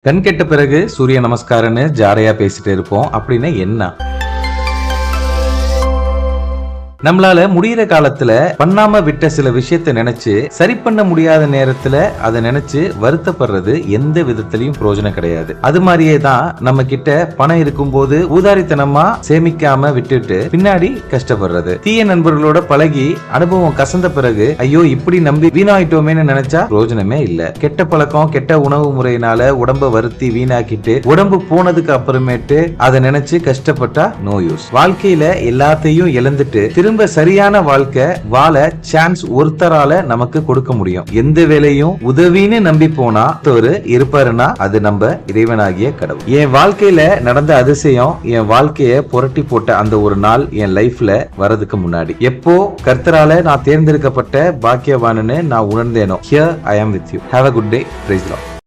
கண் கெட்ட பிறகு சூரிய நமஸ்காரன்னு ஜாடையா பேசிட்டு இருப்போம். அப்படின்னா என்ன? நம்மளால முடியிற காலத்துல பண்ணாம விட்ட சில விஷயத்தை நினைச்சு சரி பண்ண முடியாத நேரத்துல அதை நினைச்சு வருத்தப்படுறது எந்த விதத்திலையும் பிரயோஜனம் கிடையாது. அது மாதிரியே தான் நம்ம கிட்ட பணம் இருக்கும் போது ஊதாரித்தனமா சேமிக்காம விட்டுட்டு பின்னாடி கஷ்டப்படுறது. தீய நண்பர்களோட பழகி அனுபவம் கசந்த பிறகு ஐயோ இப்படி நம்பி வீணாயிட்டோமேன்னு நினைச்சா பிரயோஜனமே இல்ல. கெட்ட பழக்கம் கெட்ட உணவு முறையினால உடம்ப வருத்தி வீணாக்கிட்டு உடம்பு போனதுக்கு அப்புறமேட்டு அதை நினைச்சு கஷ்டப்பட்டா நோ யூஸ். வாழ்க்கையில எல்லாத்தையும் இழந்துட்டு திரும்ப சரியான வாழ்க்கை வாழ சான்ஸ் ஒருத்தரால நமக்கு கொடுக்க முடியும். எந்த வேலையும் உதவின்னு நம்பி போனா ஒரு இருப்பாருன்னா அது நம்ம இறைவனாகிய கடவுள். என் வாழ்க்கையில நடந்த அதிசயம் என் வாழ்க்கைய புரட்டி போட்ட அந்த ஒரு நாள் என் லைஃப்ல வரதுக்கு முன்னாடி எப்போ கர்த்தரால நான் தேர்ந்தெடுக்கப்பட்ட பாக்கியவான்னு நான் உணர்ந்தேனோ, here I am with you. Have a good day. Praise the Lord.